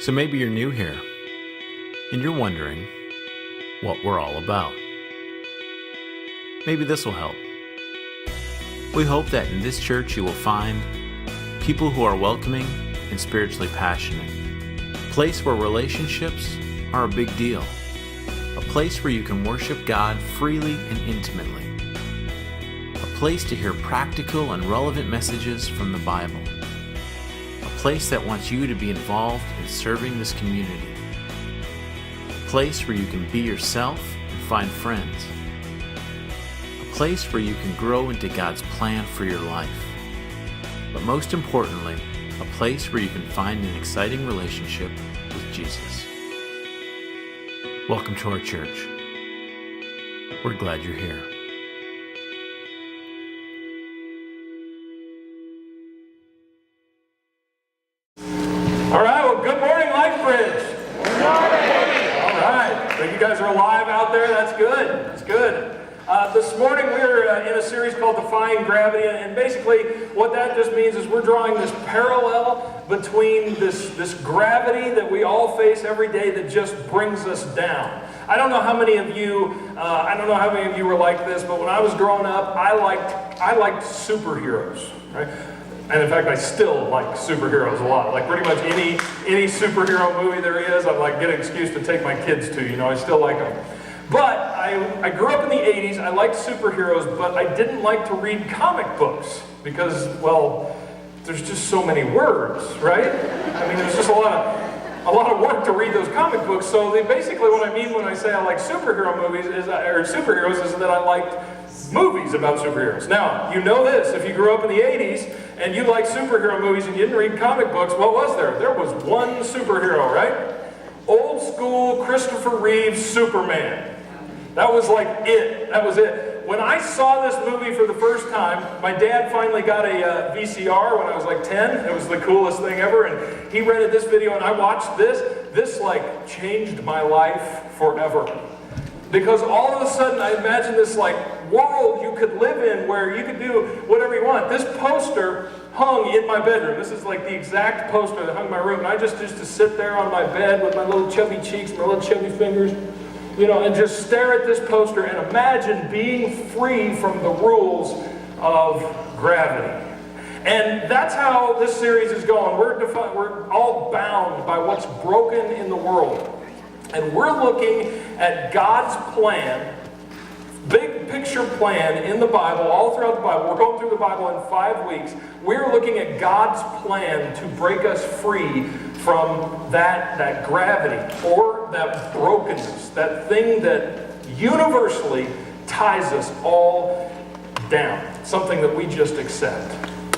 So maybe you're new here, and you're wondering what we're all about. Maybe this will help. We hope that in this church you will find people who are welcoming and spiritually passionate. A place where relationships are a big deal. A place where you can worship God freely and intimately. A place to hear practical and relevant messages from the Bible. A place that wants you to be involved in serving this community. A place where you can be yourself and find friends. A place where you can grow into God's plan for your life. But most importantly, a place where you can find an exciting relationship with Jesus. Welcome to our church. We're glad you're here. All right, well, good morning, LifeBridge. Good morning. All right, so you guys are alive out there. That's good. That's good. This morning we're in a series called Defying Gravity, and basically what that just means is we're drawing this parallel between this gravity that we all face every day that just brings us down. I don't know how many of you were like this, but when I was growing up, I liked superheroes, right? And in fact, I still like superheroes a lot. Like pretty much any superhero movie there is, I'm like, get an excuse to take my kids to, I still like them. But I grew up in the 80s, I liked superheroes, but I didn't like to read comic books because, well, there's just so many words, right? I mean, there's just a lot of work to read those comic books. So basically what I mean when I say I like superheroes is that I liked movies about superheroes. Now, you know this, if you grew up in the 80s and you liked superhero movies and you didn't read comic books, what was there? There was one superhero, right? Old school Christopher Reeve Superman. That was like it. That was it. When I saw this movie for the first time, my dad finally got a VCR when I was like 10. It was the coolest thing ever. And he rented this video and I watched this. This like changed my life forever. Because all of a sudden I imagined this like world you could live in where you could do whatever you want. This poster hung in my bedroom. This is like the exact poster that hung in my room. And I just used to sit there on my bed with my little chubby cheeks, my little chubby fingers, and just stare at this poster and imagine being free from the rules of gravity. And that's how this series is going. We're all bound by what's broken in the world. And we're looking at God's plan, big picture plan in the Bible, all throughout the Bible. We're going through the Bible in 5 weeks. We're looking at God's plan to break us free from that gravity or that brokenness, that thing that universally ties us all down, something that we just accept.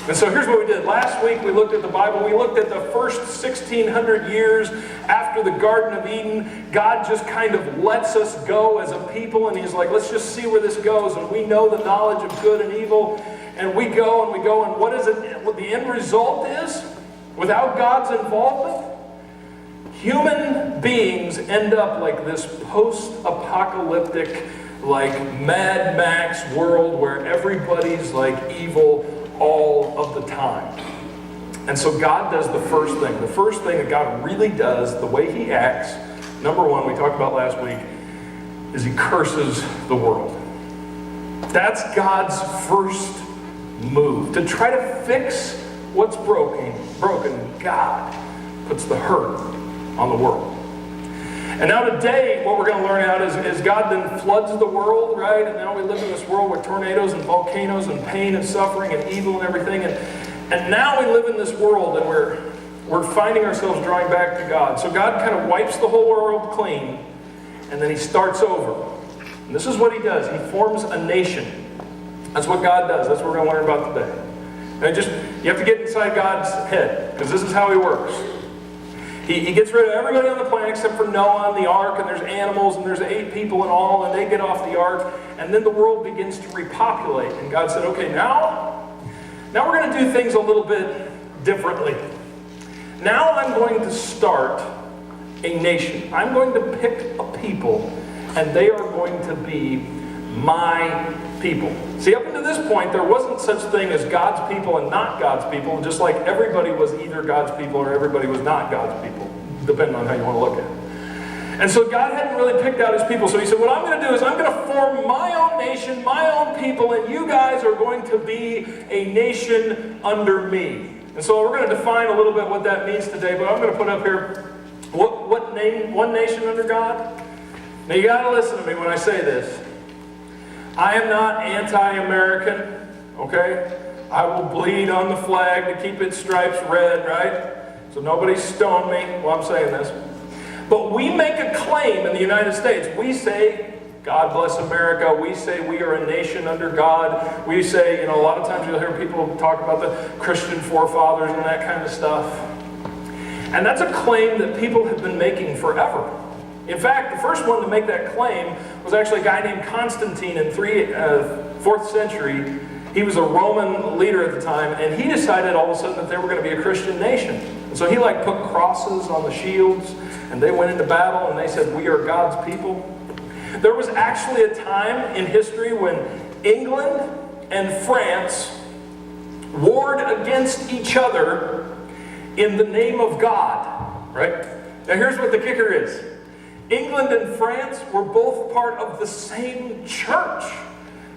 And so here's what we did. Last week we looked at the Bible. We looked at the first 1,600 years after the Garden of Eden. God just kind of lets us go as a people, and he's like, let's just see where this goes. And we know the knowledge of good and evil, and we go, and what is it? What the end result is, without God's involvement, human beings end up like this post-apocalyptic, like Mad Max world where everybody's like evil all of the time. And so God does the first thing. The first thing that God really does, the way he acts, number one, we talked about last week, is he curses the world. That's God's first move. To try to fix what's broken, God puts the hurt on the world. And now today, what we're going to learn out is God then floods the world, right? And now we live in this world with tornadoes and volcanoes and pain and suffering and evil and everything. And now we live in this world and we're finding ourselves drawing back to God. So God kind of wipes the whole world clean, and then he starts over. And this is what he does. He forms a nation. That's what God does. That's what we're going to learn about today. And you have to get inside God's head, because this is how he works. He gets rid of everybody on the planet except for Noah and the ark, and there's animals, and there's 8 people in all, and they get off the ark, and then the world begins to repopulate. And God said, okay, now we're going to do things a little bit differently. Now I'm going to start a nation. I'm going to pick a people, and they are going to be my people. See, up until this point, there wasn't such thing as God's people and not God's people, just like everybody was either God's people or everybody was not God's people. depending on how you want to look at it. And so God hadn't really picked out his people. So he said, what I'm going to do is I'm going to form my own nation, my own people, and you guys are going to be a nation under me. And so we're going to define a little bit what that means today, but I'm going to put up here, what name, one nation under God? Now you got to listen to me when I say this. I am not anti-American, okay? I will bleed on the flag to keep its stripes red, right? So nobody stone me while I'm saying this. But we make a claim in the United States. We say, God bless America. We say we are a nation under God. We say, a lot of times you'll hear people talk about the Christian forefathers and that kind of stuff. And that's a claim that people have been making forever. In fact, the first one to make that claim was actually a guy named Constantine in 4th century. He was a Roman leader at the time, and he decided all of a sudden that they were going to be a Christian nation. And so he put crosses on the shields, and they went into battle, and they said, we are God's people. There was actually a time in history when England and France warred against each other in the name of God, right? Now here's what the kicker is. England and France were both part of the same church,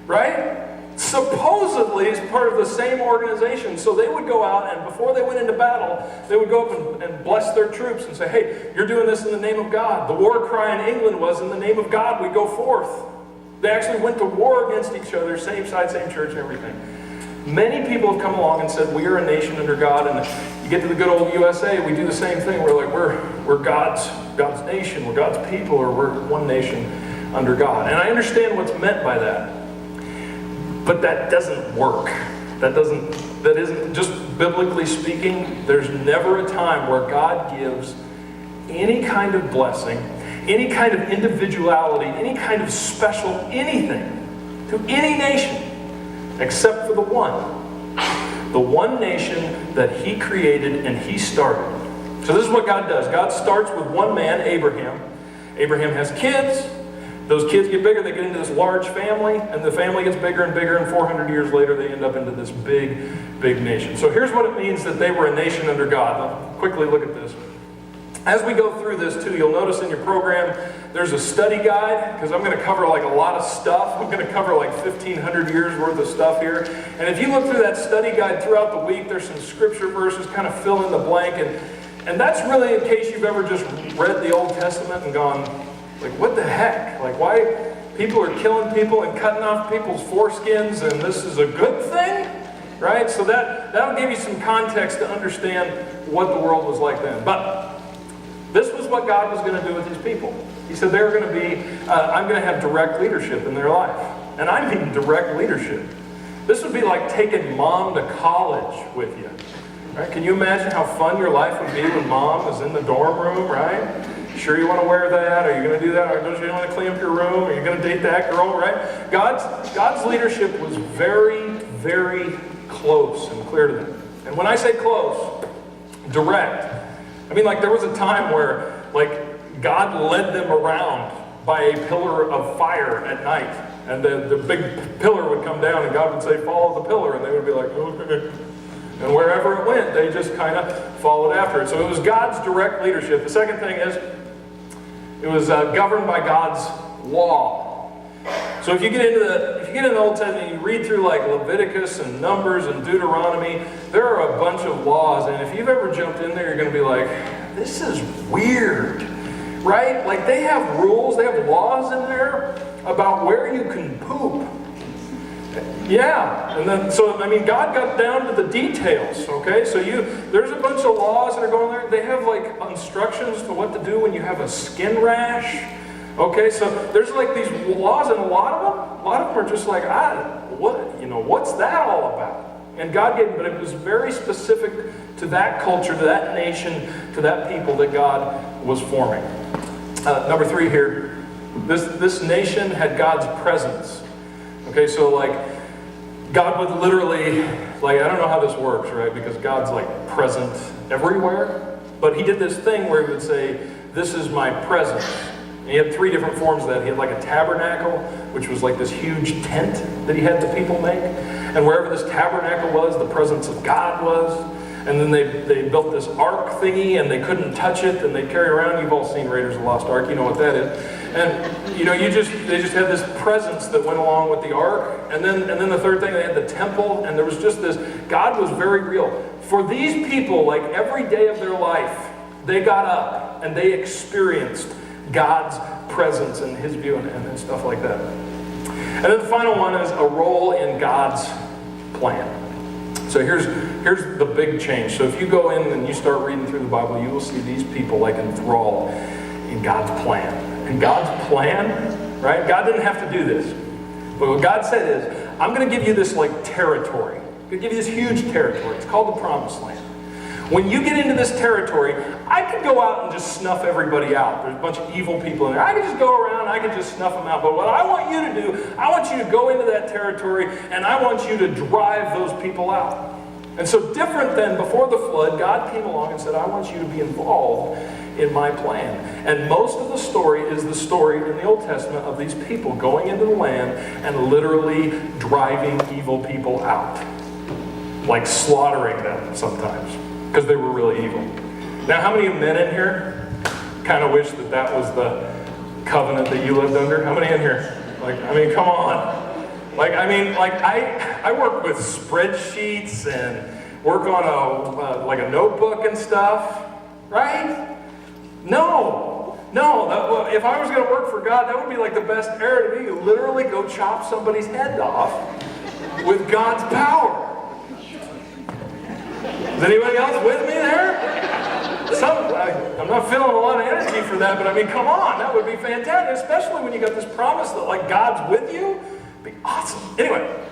right? Supposedly as part of the same organization. So they would go out, and before they went into battle, they would go up and bless their troops and say, hey, you're doing this in the name of God. The war cry in England was, in the name of God, we go forth. They actually went to war against each other, same side, same church, and everything. Many people have come along and said, we are a nation under God, and you get to the good old USA, we do the same thing. We're like, we're God's nation, we're God's people, or we're one nation under God. And I understand what's meant by that. But that doesn't work. That isn't, just biblically speaking, there's never a time where God gives any kind of blessing, any kind of individuality, any kind of special anything to any nation except for the one nation that he created and he started. So this is what God does. God starts with one man, Abraham. Abraham has kids. Those kids get bigger, they get into this large family, and the family gets bigger and bigger, and 400 years later they end up into this big, big nation. So here's what it means that they were a nation under God. I'll quickly look at this. As we go through this too, you'll notice in your program there's a study guide, because I'm going to cover a lot of stuff. I'm going to cover 1,500 years worth of stuff here. And if you look through that study guide throughout the week, there's some scripture verses kind of fill in the blank. And that's really in case you've ever just read the Old Testament and gone, what the heck? Why people are killing people and cutting off people's foreskins, and this is a good thing? Right? So that'll give you some context to understand what the world was like then. But this was what God was going to do with his people. He said they were going to be, I'm going to have direct leadership in their life. And I mean direct leadership. This would be like taking mom to college with you. Right? Can you imagine how fun your life would be when mom is in the dorm room, right? Sure you want to wear that? Are you going to do that? Or don't you want to clean up your room? Are you going to date that girl, right? God's leadership was very, very close and clear to them. And when I say close, direct, I mean there was a time where God led them around by a pillar of fire at night. And the big pillar would come down and God would say, follow the pillar. And they would be like, okay. And wherever it went, they just kind of followed after it. So it was God's direct leadership. The second thing is, it was governed by God's law. So if you get into the Old Testament, you read through Leviticus and Numbers and Deuteronomy, there are a bunch of laws. And if you've ever jumped in there, you're going to be like, this is weird, right? They have rules, they have laws in there about where you can poop. Yeah, and then, God got down to the details, okay? So there's a bunch of laws that are going there. They have, instructions to what to do when you have a skin rash, okay? So there's, these laws, and a lot of them are just what's that all about? And God gave, but it was very specific to that culture, to that nation, to that people that God was forming. Number 3 here, this nation had God's presence. Okay, so God would literally, I don't know how this works, right? Because God's present everywhere. But he did this thing where he would say, this is my presence. And he had 3 different forms of that. He had a tabernacle, which was this huge tent that he had the people make. And wherever this tabernacle was, the presence of God was. And then they built this ark thingy, and they couldn't touch it, and they carry around. You've all seen Raiders of the Lost Ark, you know what that is. And they just had this presence that went along with the ark. And then the third thing, they had the temple, and there was just this. God was very real. For these people, like every day of their life, they got up and they experienced God's presence and His view and stuff like that. And then the final one is a role in God's plan. So here's the big change. So if you go in and you start reading through the Bible, you will see these people like enthralled in God's plan. And God's plan, right? God didn't have to do this. But what God said is, I'm going to give you this like territory. I'm going to give you this huge territory. It's called the Promised Land. When you get into this territory, I could go out and just snuff everybody out. There's a bunch of evil people in there. I could just go around, I could just snuff them out. But what I want you to do, I want you to go into that territory, and I want you to drive those people out. And so different than before the flood, God came along and said, I want you to be involved in my plan. And most of the story is the story in the Old Testament of these people going into the land and literally driving evil people out. Like slaughtering them sometimes. Because they were really evil. Now, how many men in here kind of wish that was the covenant that you lived under? How many in here? Come on. I work with spreadsheets and work on a notebook and stuff, right? No. If I was going to work for God, that would be like the best era to me. You literally go chop somebody's head off with God's power. Is anybody else with me there? I'm not feeling a lot of energy for that, but come on, that would be fantastic, especially when you got this promise that like God's with you. It'd be awesome. Anyway,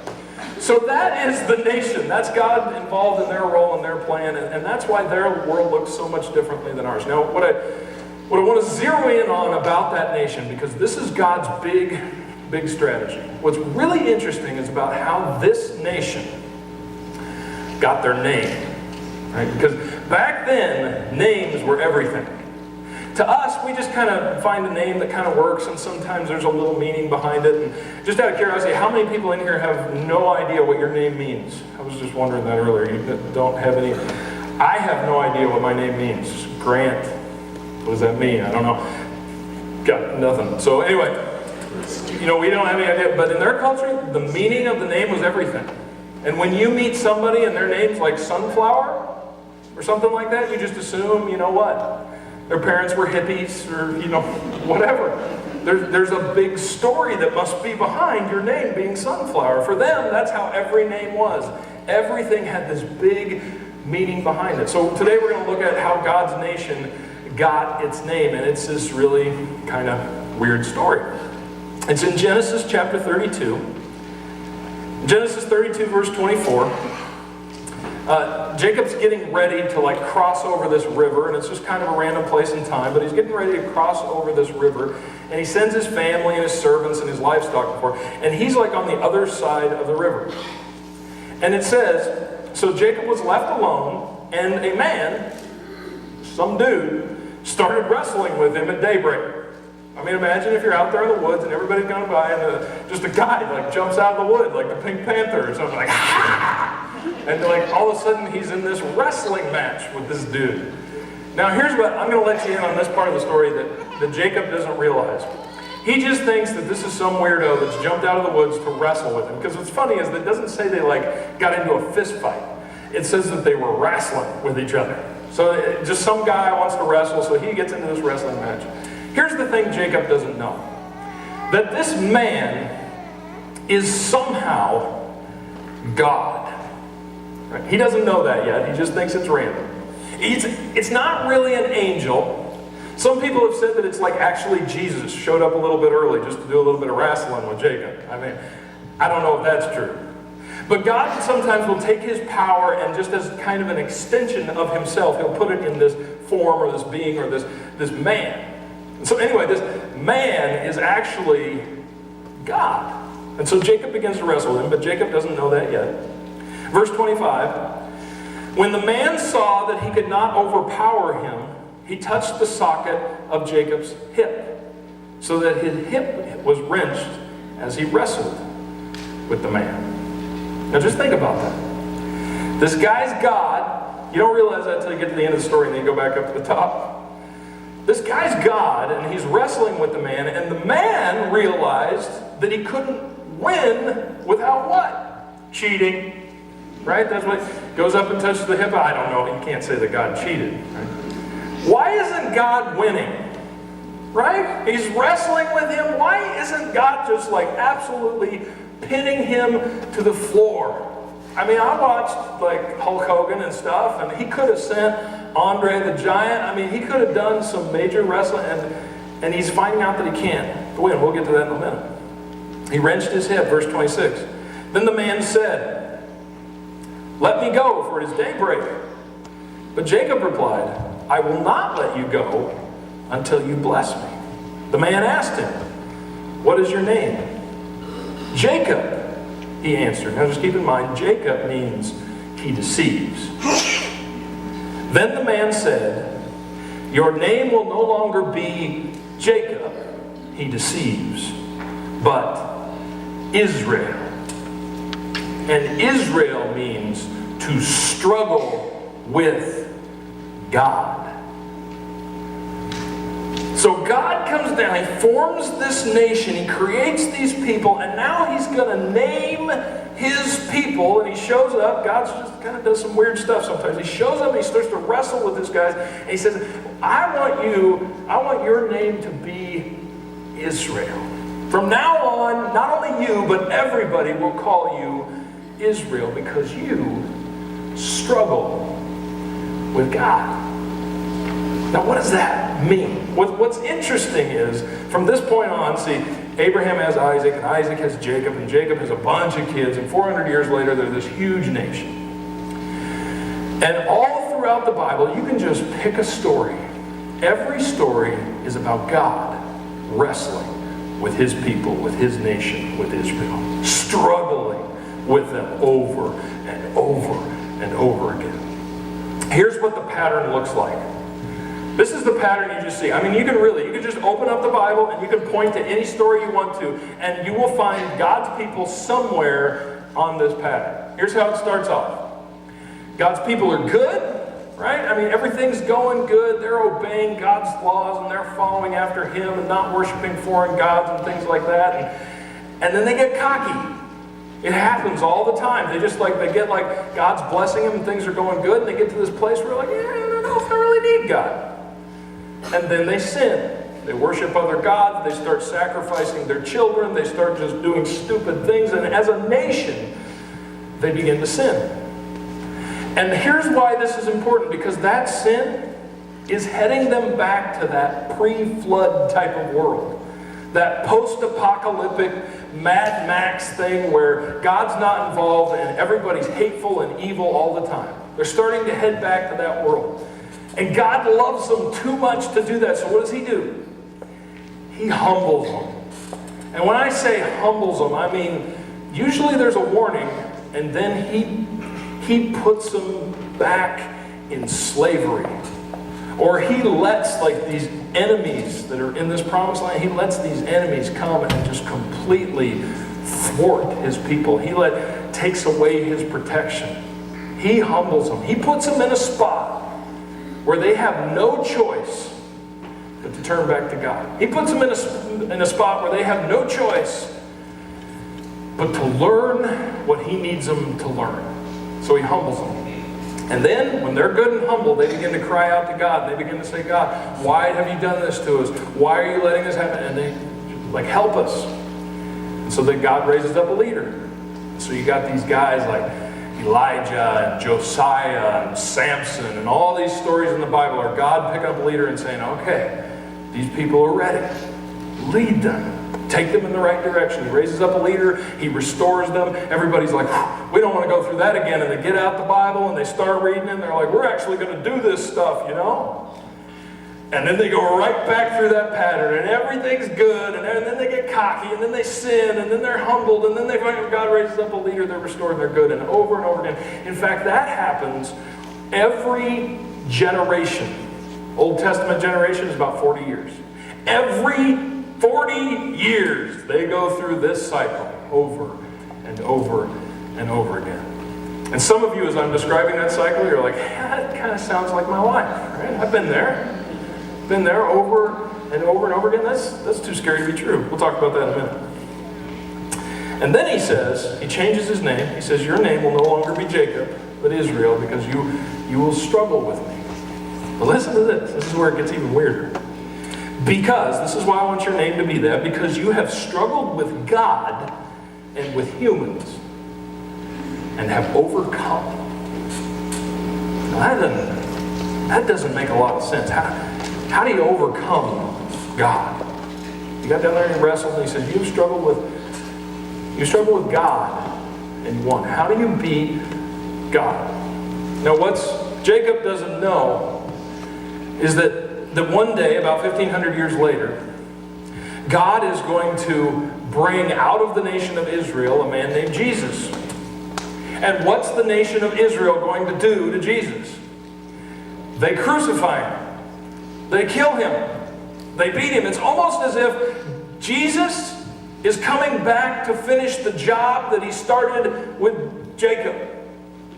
so that is the nation. That's God involved in their role and their plan, and that's why their world looks so much differently than ours. Now, what I want to zero in on about that nation, because this is God's big strategy. What's really interesting is about how this nation got their name. Right? Because back then, names were everything. To us, we just kind of find a name that kind of works, and sometimes there's a little meaning behind it. And just out of curiosity, how many people in here have no idea what your name means? I was just wondering that earlier. You don't have any. I have no idea what my name means. Grant. What does that mean? I don't know. Got nothing. So anyway, we don't have any idea. But in their culture, the meaning of the name was everything. And when you meet somebody and their name's like Sunflower, or something like that, you just assume, their parents were hippies, or, whatever. There's a big story that must be behind your name being Sunflower. For them, that's how every name was. Everything had this big meaning behind it. So today we're going to look at how God's nation got its name, and it's this really kind of weird story. It's in Genesis chapter 32. Genesis 32, verse 24. Jacob's getting ready to cross over this river, and it's just kind of a random place in time, but he's getting ready to cross over this river, and he sends his family and his servants and his livestock before, and he's on the other side of the river. And it says, so Jacob was left alone, and a man, some dude, started wrestling with him at daybreak. Imagine if you're out there in the woods and everybody's going by, and just a guy jumps out of the wood like the Pink Panther or something, ha! And all of a sudden he's in this wrestling match with this dude. Now here's what, I'm going to let you in on this part of the story that Jacob doesn't realize. He just thinks that this is some weirdo that's jumped out of the woods to wrestle with him. Because what's funny is that it doesn't say they got into a fist fight. It says that they were wrestling with each other. So just some guy wants to wrestle, so he gets into this wrestling match. Here's the thing Jacob doesn't know. That this man is somehow God. Right? He doesn't know that yet. He just thinks it's random. It's not really an angel. Some people have said that it's actually Jesus showed up a little bit early just to do a little bit of wrestling with Jacob. I don't know if that's true. But God sometimes will take his power and just as kind of an extension of himself, he'll put it in this form or this being or this man. And so anyway, this man is actually God. And so Jacob begins to wrestle with him, but Jacob doesn't know that yet. Verse 25, when the man saw that he could not overpower him, he touched the socket of Jacob's hip, so that his hip was wrenched as he wrestled with the man. Now just think about that. This guy's God, You don't realize that until you get to the end of the story and then you go back up to the top. This guy's God, and he's wrestling with the man, and the man realized that he couldn't win without what? Cheating. Right? That's what goes up and touches the hip. I don't know. You can't say that God cheated. Right? Why isn't God winning? Right? He's wrestling with him. Why isn't God just like absolutely pinning him to the floor? I mean, I watched like Hulk Hogan and stuff, and he could have sent Andre the Giant. I mean, he could have done some major wrestling, and he's finding out that he can't win. We'll get to that in a minute. He wrenched his hip, verse 26. Then the man said, "Let me go, for it is daybreak." But Jacob replied, "I will not let you go until you bless me." The man asked him, "What is your name?" "Jacob," he answered. Now just keep in mind, Jacob means he deceives. Then the man said, "Your name will no longer be Jacob," he deceives, "but Israel." And Israel means to struggle with God. So God comes down, he forms this nation, he creates these people, and now he's going to name his people, and he shows up. God just kind of does some weird stuff sometimes. He shows up and he starts to wrestle with this guy, and he says, I want your name to be Israel. From now on, not only you, but everybody will call you Israel, because you struggle with God. Now, what does that mean? What's interesting is, from this point on, see, Abraham has Isaac, and Isaac has Jacob, and Jacob has a bunch of kids, and 400 years later, they're this huge nation. And all throughout the Bible, you can just pick a story. Every story is about God wrestling with his people, with his nation, with Israel, struggling with them over and over and over again. Here's what the pattern looks like. This is the pattern you just see. I mean, you can just open up the Bible and you can point to any story you want to, and you will find God's people somewhere on this pattern. Here's how it starts off. God's people are good, right? I mean, everything's going good. They're obeying God's laws and they're following after him and not worshiping foreign gods and things like that. And then they get cocky. It happens all the time. They get like God's blessing them and things are going good, and they get to this place where like, I don't know if I really need God. And then they sin. They worship other gods. They start sacrificing their children. They start just doing stupid things. And as a nation, they begin to sin. And here's why this is important. Because that sin is heading them back to that pre-flood type of world. That post-apocalyptic Mad Max thing where God's not involved and everybody's hateful and evil all the time. They're starting to head back to that world. And God loves them too much to do that. So what does he do? He humbles them. And when I say humbles them, I mean, usually there's a warning, and then he puts them back in slavery. Or he lets like these enemies that are in this promised land, he lets these enemies come and just completely thwart his people. He takes away his protection. He humbles them. He puts them in a spot where they have no choice but to turn back to God. He puts them in a spot where they have no choice but to learn what he needs them to learn. So he humbles them. And then, when they're good and humble, they begin to cry out to God. They begin to say, God, why have you done this to us? Why are you letting this happen? And they, help us. And so then God raises up a leader. So you got these guys like Elijah and Josiah and Samson, and all these stories in the Bible are God picking up a leader and saying, okay, these people are ready. Lead them. Take them in the right direction. He raises up a leader. He restores them. Everybody's like, we don't want to go through that again. And they get out the Bible and they start reading it. And they're like, we're actually going to do this stuff, you know? And then they go right back through that pattern. And everything's good. And then they get cocky. And then they sin. And then they're humbled. And then God raises up a leader. They're restored. And they're good. And over again. In fact, that happens every generation. Old Testament generation is about 40 years. Every 40 years, they go through this cycle over and over and over again. And some of you, as I'm describing that cycle, you're like, yeah, that kind of sounds like my life, right? I've been there. Been there over and over and over again. That's too scary to be true. We'll talk about that in a minute. And then he says, he changes his name. He says, your name will no longer be Jacob, but Israel, because you will struggle with me. But listen to this. This is where it gets even weirder. Because, this is why I want your name to be that, because you have struggled with God and with humans and have overcome. Now that doesn't make a lot of sense. How do you overcome God? You got down there and you wrestled, and he says, you struggle with God and you won. How do you beat God? Now what Jacob doesn't know is that one day, about 1,500 years later, God is going to bring out of the nation of Israel a man named Jesus. And what's the nation of Israel going to do to Jesus? They crucify him. They kill him. They beat him. It's almost as if Jesus is coming back to finish the job that he started with Jacob.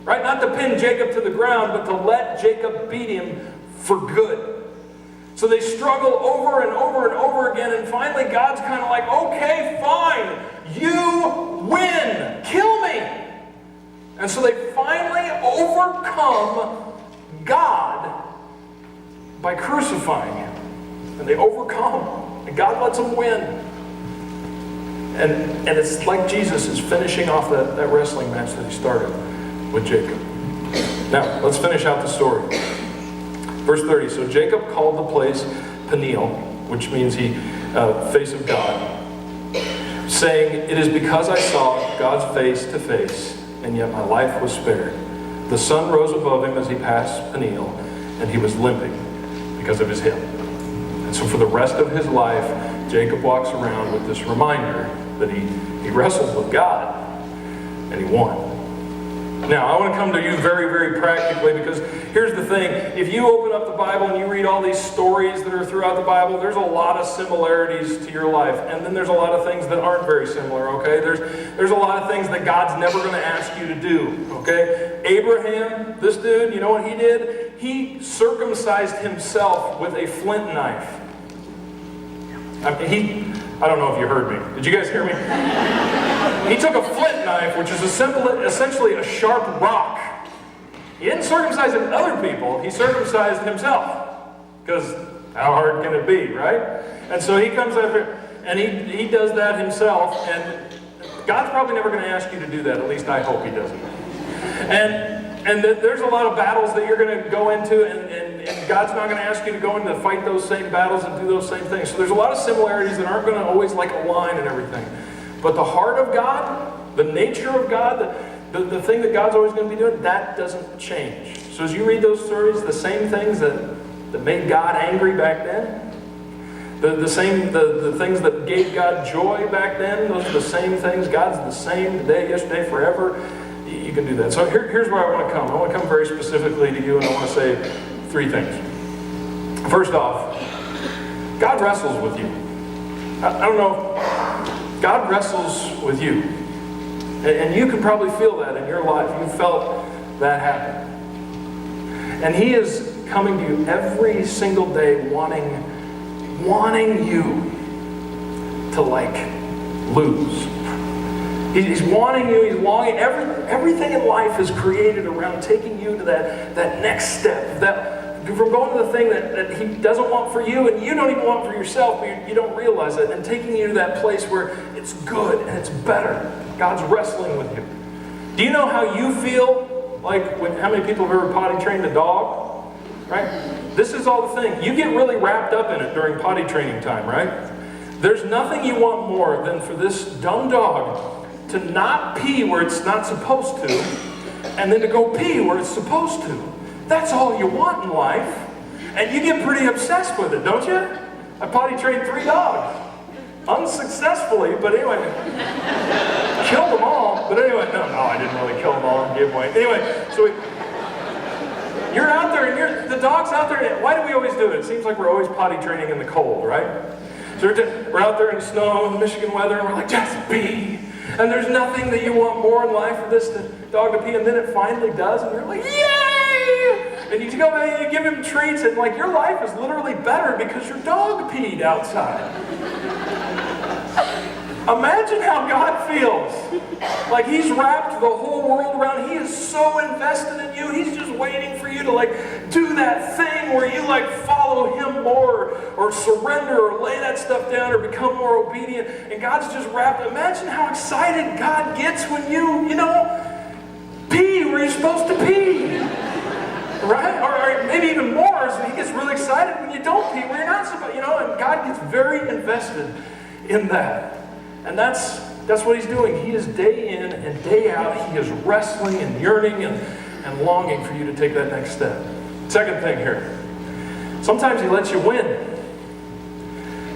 Right? Not to pin Jacob to the ground, but to let Jacob beat him for good. So they struggle over and over and over again, and finally God's kind of like, okay, fine, you win, kill me. And so they finally overcome God by crucifying him. And they overcome, and God lets them win. And it's like Jesus is finishing off that wrestling match that he started with Jacob. Now, let's finish out the story. Verse 30, so Jacob called the place Peniel, which means face of God, saying, it is because I saw God's face to face, and yet my life was spared. The sun rose above him as he passed Peniel, and he was limping because of his hip. And so for the rest of his life, Jacob walks around with this reminder that he wrestled with God, and he won. Now, I want to come to you very, very practically, because here's the thing. If you open up the Bible and you read all these stories that are throughout the Bible, there's a lot of similarities to your life. And then there's a lot of things that aren't very similar, okay? There's a lot of things that God's never going to ask you to do, okay? Abraham, this dude, you know what he did? He circumcised himself with a flint knife. I don't know if you heard me. Did you guys hear me? He took a flint knife, which is essentially a sharp rock. He didn't circumcise other people, he circumcised himself. Because how hard can it be, right? And so he comes up here, and he does that himself, and God's probably never going to ask you to do that, at least I hope he doesn't. And there's a lot of battles that you're going to go into, and God's not going to ask you to go in to fight those same battles and do those same things. So there's a lot of similarities that aren't going to always like align and everything. But the heart of God, the nature of God, the thing that God's always going to be doing, that doesn't change. So as you read those stories, the same things that made God angry back then, the things that gave God joy back then, those are the same things. God's the same today, yesterday, forever. You can do that. So here's where I want to come. I want to come very specifically to you, and I want to say three things. First off, God wrestles with you. I don't know. God wrestles with you. And you can probably feel that in your life. You felt that happen. And he is coming to you every single day wanting you to lose. He's wanting you, he's longing. Everything in life is created around taking you to that next step. From going to the thing that he doesn't want for you, and you don't even want for yourself, but you don't realize it, and taking you to that place where it's good and it's better. God's wrestling with you. Do you know how you feel like how many people have ever potty trained a dog? Right? This is all the thing. You get really wrapped up in it during potty training time, right? There's nothing you want more than for this dumb dog to not pee where it's not supposed to, and then to go pee where it's supposed to. That's all you want in life. And you get pretty obsessed with it, don't you? I potty trained 3 dogs. Unsuccessfully, but anyway. Killed them all. But anyway, no, I didn't really kill them all and give away. Anyway, so you're out there, and the dog's out there. And why do we always do it? It seems like we're always potty training in the cold, right? So we're out there in the snow, in the Michigan weather, and we're like, just pee. And there's nothing that you want more in life for this dog to pee, and then it finally does, and you're like, yay! And you go and you give him treats, and like your life is literally better because your dog peed outside. Imagine how God feels. Like he's wrapped the whole world around. He is so invested in you. He's just waiting for you to like do that thing where you like follow him more or surrender or lay that stuff down or become more obedient. And God's just wrapped. Imagine how excited God gets when you pee where you're supposed to pee. Right? Or maybe even more, so he gets really excited when you don't pee where you're not supposed to, and God gets very invested in that. And that's what he's doing. He is day in and day out. He is wrestling and yearning and longing for you to take that next step. Second thing here. Sometimes he lets you win.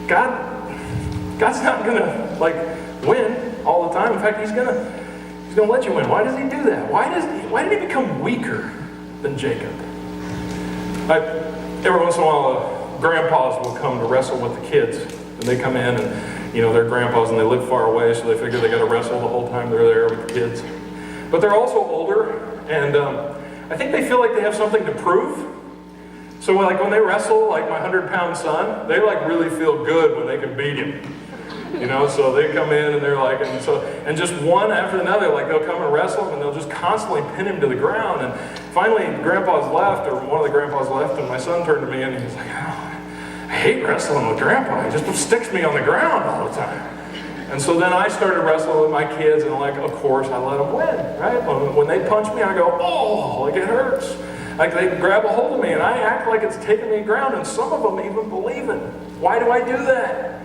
God's not going to win all the time. In fact, he's going to let you win. Why does he do that? Why did he become weaker than Jacob? Every once in a while, grandpas will come to wrestle with the kids. And they come in and they're grandpas and they live far away, so they figure they got to wrestle the whole time they're there with the kids. But they're also older, and I think they feel like they have something to prove. So like when they wrestle, like my 100-pound son, they like really feel good when they can beat him. So they come in and they're like, and just one after another, like they'll come and wrestle him and they'll just constantly pin him to the ground. And finally, grandpa's left, or one of the grandpas left, and my son turned to me and he's like, I hate wrestling with Grandpa. He just sticks me on the ground all the time. And so then I started wrestling with my kids, and of course, I let them win, right? When they punch me, I go, oh, like it hurts. Like they grab a hold of me, and I act like it's taking me ground, and some of them even believe it. Why do I do that?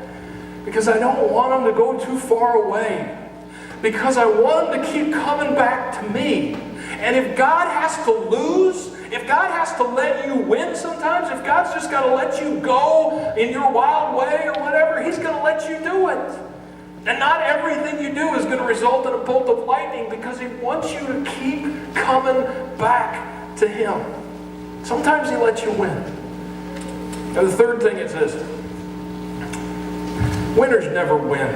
Because I don't want them to go too far away. Because I want them to keep coming back to me. And if God has to lose, if God has to let you win sometimes, if God's just got to let you go in your wild way or whatever, he's going to let you do it. And not everything you do is going to result in a bolt of lightning, because he wants you to keep coming back to him. Sometimes he lets you win. And the third thing is this: winners never win.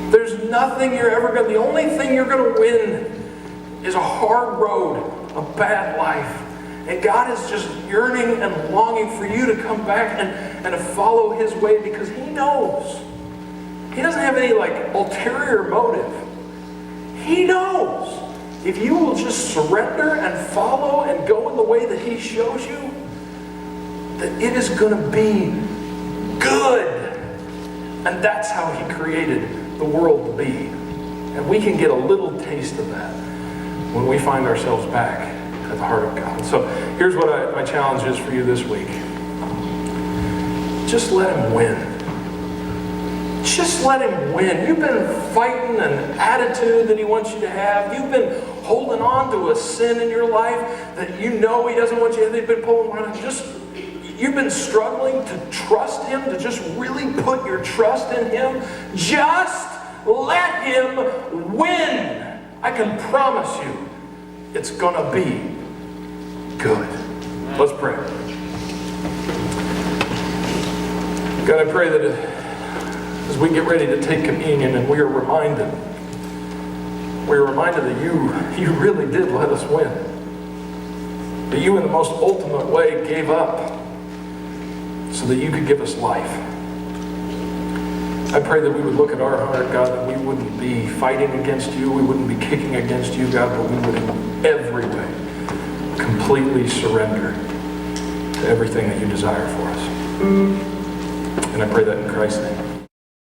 There's nothing you're ever going to, the only thing you're going to win is a hard road, a bad life. And God is just yearning and longing for you to come back and to follow his way, because he knows. He doesn't have any ulterior motive. He knows if you will just surrender and follow and go in the way that he shows you, that it is going to be good. And that's how he created the world to be. And we can get a little taste of that when we find ourselves back at the heart of God. So here's what my challenge is for you this week. Just let him win. Just let him win. You've been fighting an attitude that he wants you to have. You've been holding on to a sin in your life that you know he doesn't want you to have. You've been pulling around. You've been struggling to trust him, to just really put your trust in him. Just let him win. I can promise you, it's going to be good. Let's pray. God, I pray that as we get ready to take communion and we are reminded that you really did let us win. That you in the most ultimate way gave up so that you could give us life. I pray that we would look at our heart, God, that we wouldn't be fighting against you, we wouldn't be kicking against you, God, but we would in every way completely surrender to everything that you desire for us. And I pray that in Christ's name.